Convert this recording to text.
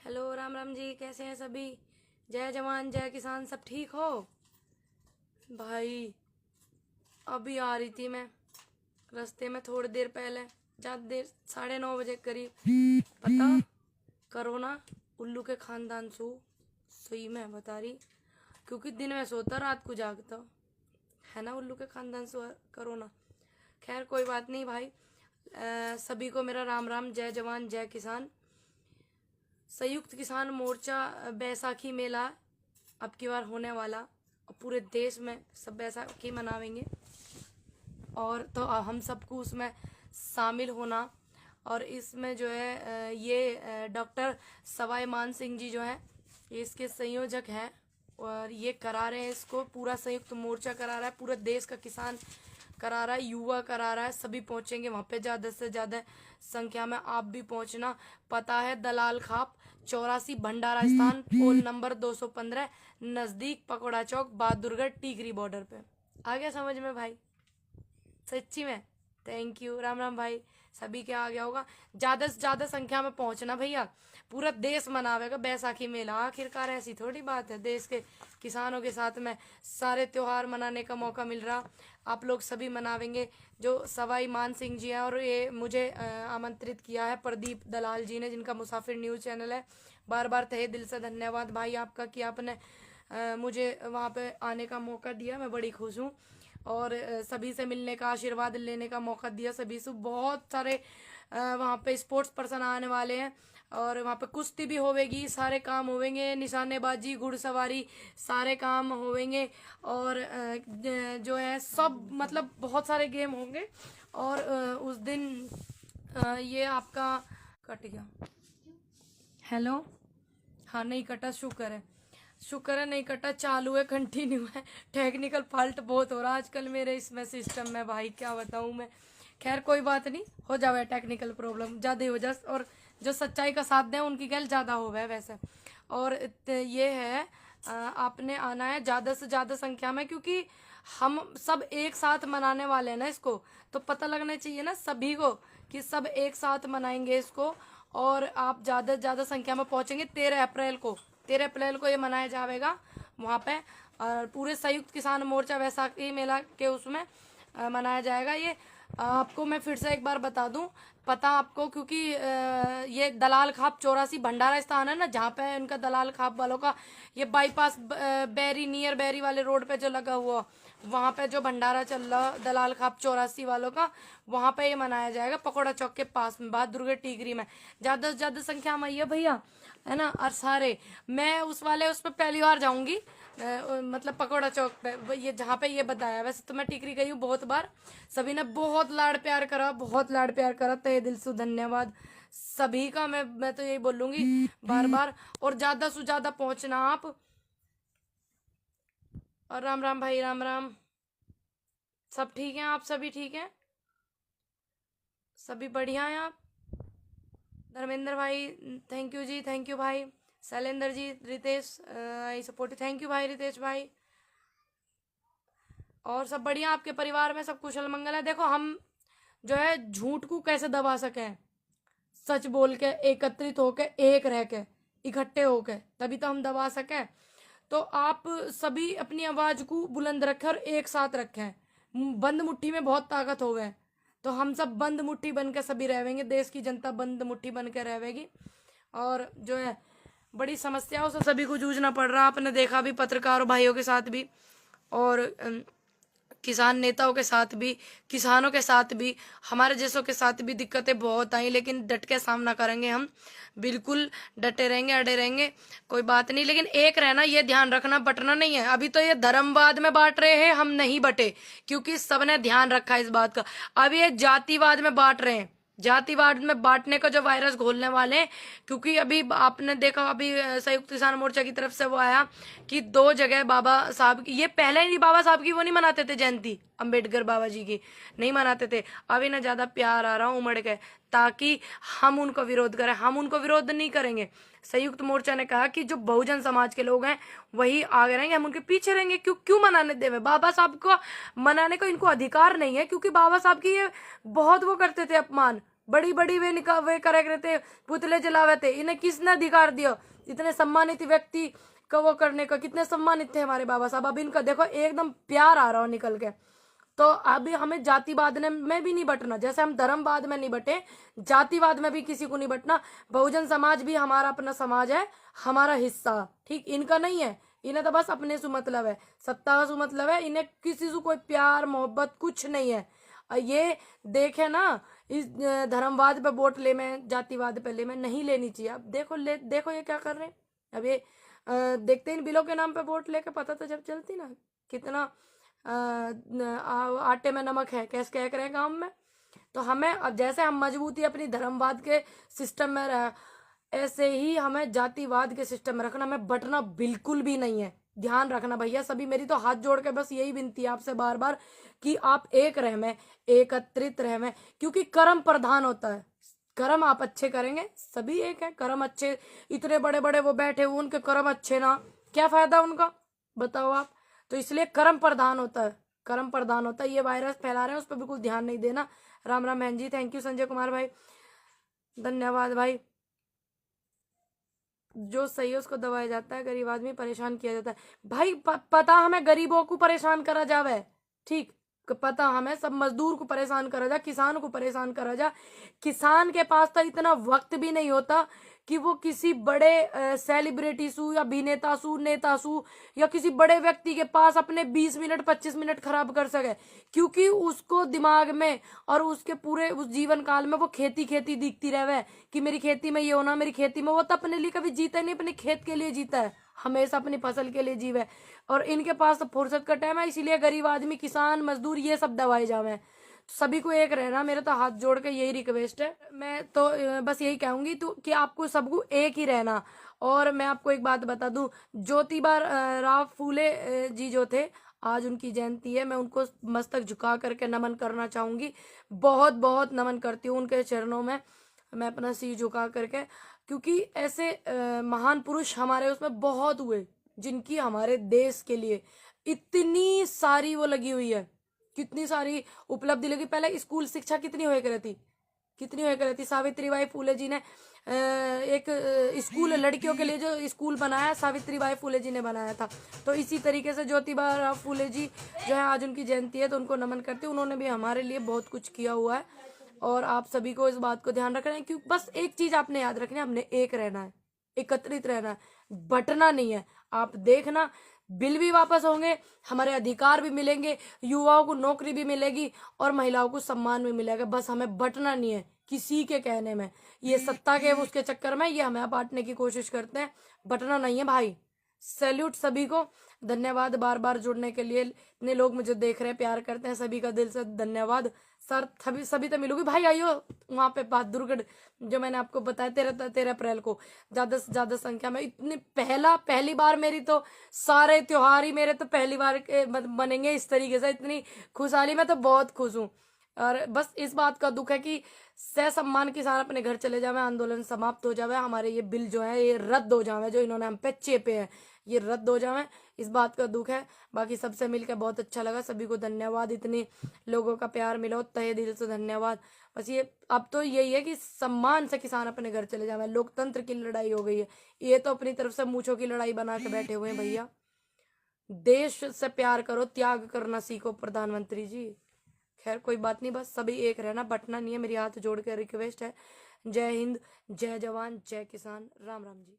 Hello Ram Ram ji, कैसे हैं सभी। जय जवान जय किसान, सब ठीक हो भाई। अभी आ रही थी मैं रास्ते में थोड़ी देर पहले, ज़्यादा देर 9:30 बजे करीब। पता, करोना उल्लू के खानदान सही में बता रही, क्योंकि दिन में सोता रात को जागता है ना। उल्लू के खानदान से करोना। खैर कोई बात नहीं भाई। सभी को मेरा राम राम, जय जवान जय किसान। संयुक्त किसान मोर्चा बैसाखी मेला अब की बार होने वाला, और पूरे देश में सब बैसाखी मनावेंगे, और तो हम सबको उसमें शामिल होना। और इसमें जो है ये डॉक्टर सवाई मान सिंह जी जो है ये इसके संयोजक हैं, और ये करा रहे हैं, इसको पूरा संयुक्त मोर्चा करा रहा है, पूरे देश का किसान करा रहा है, युवा करा रहा है। सभी पहुंचेंगे वहां पे, ज़्यादा से ज़्यादा संख्या में आप भी पहुंचना। पता है दलाल खाप 84 भंडारा स्थान, पोल नंबर 215, नज़दीक पकौड़ा चौक, बहादुरगढ़ टीकरी बॉर्डर पे। आ गया समझ में भाई, सच्ची में। थैंक यू, राम राम भाई। सभी के आ गया होगा। ज़्यादा से ज़्यादा संख्या में पहुंचना भैया, पूरा देश मनावेगा बैसाखी मेला। आखिरकार ऐसी थोड़ी बात है, देश के किसानों के साथ में सारे त्योहार मनाने का मौका मिल रहा, आप लोग सभी मनावेंगे। जो सवाई मान सिंह जी हैं, और ये मुझे आमंत्रित किया है प्रदीप दलाल जी ने, जिनका मुसाफिर न्यूज़ चैनल है। बार बार तहे दिल से धन्यवाद भाई आपका कि आपने मुझे वहाँ पे आने का मौका दिया। मैं बड़ी खुश हूँ, और सभी से मिलने का, आशीर्वाद लेने का मौका दिया सभी से। बहुत सारे वहाँ पे स्पोर्ट्स पर्सन आने वाले हैं, और वहाँ पे कुश्ती भी होवेगी, सारे काम होवेंगे, निशानेबाजी, घुड़सवारी, सारे काम होवेंगे। और जो है सब मतलब बहुत सारे गेम होंगे। और उस दिन ये आपका कट गया। हेलो, हाँ नहीं कटा, शुक्र है, शुक्र है नहीं कटा, चालू है, कंटिन्यू है। टेक्निकल फॉल्ट बहुत हो रहा है आजकल मेरे इसमें सिस्टम में भाई, क्या बताऊँ मैं। खैर कोई बात नहीं, हो जावे टेक्निकल प्रॉब्लम, ज़्यादा हो जा, और जो सच्चाई का साथ दें उनकी गल ज़्यादा हो गए वैसे। और ये है आपने आना है ज़्यादा से ज़्यादा संख्या में, क्योंकि हम सब एक साथ मनाने वाले हैं ना इसको, तो पता लगना चाहिए ना सभी को कि सब एक साथ मनाएंगे इसको। और आप ज़्यादा से ज़्यादा संख्या में पहुँचेंगे। 13 अप्रैल को ये मनाया जाएगा वहाँ पे, और पूरे संयुक्त किसान मोर्चा वैसाखी मेला के उसमें मनाया जाएगा ये। आपको मैं फिर से एक बार बता दूं, पता आपको, क्योंकि ये दलाल खाप 84 भंडारा स्थान है ना, जहाँ पे इनका दलाल खाप वालों का ये बाईपास बैरी, नियर बैरी वाले रोड पे जो लगा हुआ, वहाँ पे जो भंडारा चल रहा दलाल खाप 84 वालों का, वहाँ पे ये मनाया जाएगा पकौड़ा चौक के पास में, बहादुरगढ़ टीकरी में। ज़्यादा से ज़्यादा संख्या में आइए भैया, है ना। और सारे मैं उस पे पहली बार जाऊंगी, मतलब पकौड़ा चौक पे, ये जहाँ पे ये बताया। वैसे तो मैं टिकरी गई हूँ बहुत बार। सभी ने बहुत लाड प्यार करा, बहुत लाड प्यार करा, तहे दिल से धन्यवाद सभी का। मैं तो यही बोलूंगी बार बार, और ज्यादा से ज्यादा पहुंचना आप। और राम राम भाई, राम राम। सब ठीक हैं, आप सभी ठीक हैं, सभी बढ़िया हैं आप। धर्मेंद्र भाई thank you ji, thank you भाई। Shailendra ji, Ritesh I support, thank you भाई रितेश भाई। और सब बढ़िया, आपके परिवार में सब कुशल मंगल है। देखो हम जो है झूठ को कैसे दबा सके, सच बोल के, एकत्रित होके, एक रह के, इकट्ठे होके, तभी तो हम दबा सके। तो आप सभी अपनी आवाज को बुलंद रखें और एक साथ रखें। बंद मुट्ठी में बहुत ताकत हो गए, तो हम सब बंद मुट्ठी बन के सभी रहेंगे, देश की जनता बंद मुट्ठी बन के रहेगी। और जो है बड़ी समस्याओं से सभी को जूझना पड़ रहा, आपने देखा भी, पत्रकारों भाइयों के साथ भी, और किसान नेताओं के साथ भी, किसानों के साथ भी, हमारे जैसों के साथ भी दिक्कतें बहुत आई, लेकिन डट के सामना करेंगे हम, बिल्कुल डटे रहेंगे, अड़े रहेंगे, कोई बात नहीं। लेकिन एक रहना, ये ध्यान रखना, बटना नहीं है। अभी तो ये धर्मवाद में बांट रहे हैं, हम नहीं बटे, क्योंकि सबने ध्यान रखा है इस बात का। अभी ये जातिवाद में बांट रहे हैं, जातिवाद में बांटने का जो वायरस घोलने वाले हैं। क्योंकि अभी आपने देखा, अभी संयुक्त किसान मोर्चा की तरफ से वो आया कि 2 जगह बाबा साहब की, ये पहले ही बाबा साहब की वो नहीं मनाते थे जयंती, अंबेडकर बाबा जी की नहीं मनाते थे। अभी ना ज्यादा प्यार आ रहा उमड़ के, ताकि हम उनको विरोध करें। हम उनको विरोध नहीं करेंगे। संयुक्त मोर्चा ने कहा कि जो बहुजन समाज के लोग हैं वही आगे रहेंगे, हम उनके पीछे रहेंगे। क्यों मनाने देवे, बाबा साहब को मनाने का इनको अधिकार नहीं है, क्योंकि बाबा साहब की ये बहुत वो करते थे अपमान, बड़ी बड़ी वे करे रहते, पुतले जलावे थे। इन्हें किसने अधिकार दिया इतने सम्मानित व्यक्ति को वो करने का? कितने सम्मानित थे हमारे बाबा साहब। अब इनका देखो एकदम प्यार आ रहा हो निकल के। तो अभी हमें जातिवाद में भी नहीं बटना, जैसे हम धर्मवाद में नहीं बटे, जातिवाद में भी किसी को नहीं बटना। बहुजन समाज भी हमारा अपना समाज है, हमारा हिस्सा, ठीक, इनका नहीं है। इन्हें तो बस अपने से मतलब है, सत्ता से मतलब है, इन्हें किसी से कोई प्यार मोहब्बत कुछ नहीं है। ये देखे ना, इस धर्मवाद पे वोट ले में, जातिवाद पे ले में नहीं लेनी चाहिए। अब देखो ये क्या कर रहे हैं। अब ये देखते इन बिलों के नाम पे वोट लेके पता तो जब चलती ना कितना आटे में नमक है, कैसे कह रहे हैं गांव में। तो हमें अब जैसे हम मजबूती अपनी धर्मवाद के सिस्टम में रह, ऐसे ही हमें जातिवाद के सिस्टम में रखना, हमें बटना बिल्कुल भी नहीं है। ध्यान रखना भैया सभी, मेरी तो हाथ जोड़ के बस यही विनती है आपसे बार बार कि आप एक रह में, एकत्रित रह में, क्योंकि कर्म प्रधान होता है। कर्म आप अच्छे करेंगे, सभी एक है, कर्म अच्छे, इतने बड़े बड़े वो बैठे हुए, उनके कर्म अच्छे ना, क्या फायदा उनका, बताओ आप। तो इसलिए कर्म प्रधान होता है, कर्म प्रधान होता है। ये वायरस फैला रहे हैं उस पर बिल्कुल ध्यान नहीं देना। राम राम बहन जी, थैंक यू संजय कुमार भाई, धन्यवाद भाई। जो सही है उसको दबाया जाता है, गरीब आदमी परेशान किया जाता है। भाई पता हमें गरीबों को परेशान करा जावे, ठीक, पता हमें सब मजदूर को परेशान करा जा, किसान को परेशान करा जा। किसान के पास तो इतना वक्त भी नहीं होता कि वो किसी बड़े सेलिब्रिटी सु या अभिनेता सु, नेता सु या किसी बड़े व्यक्ति के पास अपने 20 मिनट 25 मिनट खराब कर सके, क्योंकि उसको दिमाग में और उसके पूरे उस जीवन काल में वो खेती खेती दिखती रहे कि मेरी खेती में ये होना, मेरी खेती में वो। तो अपने लिए कभी जीता नहीं, अपने खेत के लिए जीता है, हमेशा अपनी फसल के लिए जीवे। और इनके पास तो फुर्सत का टाइम है, इसीलिए गरीब आदमी, किसान, मजदूर ये सब दबाए जावे। सभी को एक रहना, मेरा तो हाथ जोड़ के यही रिक्वेस्ट है। मैं तो बस यही कहूंगी तो कि आपको सबको एक ही रहना। और मैं आपको एक बात बता दूं, ज्योतिबा राव फूले जी जो थे, आज उनकी जयंती है। मैं उनको मस्तक झुका करके नमन करना चाहूंगी, बहुत बहुत नमन करती हूँ उनके चरणों में, मैं अपना सिर झुका करके। क्योंकि ऐसे महान पुरुष हमारे उसमें बहुत हुए, जिनकी हमारे देश के लिए इतनी सारी वो लगी हुई है, कितनी सारी उपलब्धि लगी। पहले स्कूल शिक्षा कितनी हुआ करती, कितनी हुआ करती। सावित्रीबाई फूले जी ने एक स्कूल लड़कियों के लिए जो स्कूल बनाया, सावित्रीबाई फूले जी ने बनाया था। तो इसी तरीके से ज्योतिबा राव फूले जी जो है, आज उनकी जयंती है तो उनको नमन करती हूँ। उन्होंने भी हमारे लिए बहुत कुछ किया हुआ है, और आप सभी को इस बात को ध्यान रखना है। क्योंकि बस एक चीज आपने याद रखनी है, हमने एक रहना है, एकत्रित रहना है, बटना नहीं है। आप देखना, बिल भी वापस होंगे, हमारे अधिकार भी मिलेंगे, युवाओं को नौकरी भी मिलेगी और महिलाओं को सम्मान भी मिलेगा। बस हमें बटना नहीं है किसी के कहने में, ये सत्ता के उसके चक्कर में ये हमें बांटने की कोशिश करते हैं, बटना नहीं है भाई। सैल्यूट सभी को, धन्यवाद बार बार जुड़ने के लिए। इतने लोग मुझे देख रहे हैं, प्यार करते हैं, सभी का दिल से धन्यवाद। सर सभी तो मिलोगी भाई, आइयो वहां पे बहादुरगढ़ जो मैंने आपको बताया 13 अप्रैल को, ज्यादा से ज्यादा संख्या में। इतनी पहली बार मेरी तो सारे त्योहार ही मेरे तो पहली बार के बनेंगे इस तरीके से, इतनी खुशहाली में तो बहुत खुश हूँ। और बस इस बात का दुख है कि ससम्मान किसान अपने घर चले जावे, आंदोलन समाप्त हो जावे, हमारे ये बिल जो है ये रद्द हो जावे, जो इन्होंने हम पे चेपे हैं ये रद्द हो जावे, इस बात का दुख है। बाकी सबसे मिलकर बहुत अच्छा लगा, सभी को धन्यवाद, इतने लोगों का प्यार मिला, तहे दिल से धन्यवाद। बस ये अब तो यही है कि सम्मान से किसान अपने घर चले जावे। लोकतंत्र की लड़ाई हो गई है, ये तो अपनी तरफ से मूंछों की लड़ाई बना के बैठे हुए हैं भैया। देश से प्यार करो, त्याग करना सीखो प्रधानमंत्री जी। खैर कोई बात नहीं, बस सभी एक रहना, बटना नहीं है, मेरी हाथ जोड़ के रिक्वेस्ट है। जय हिंद, जय जवान, जय किसान, राम राम जी।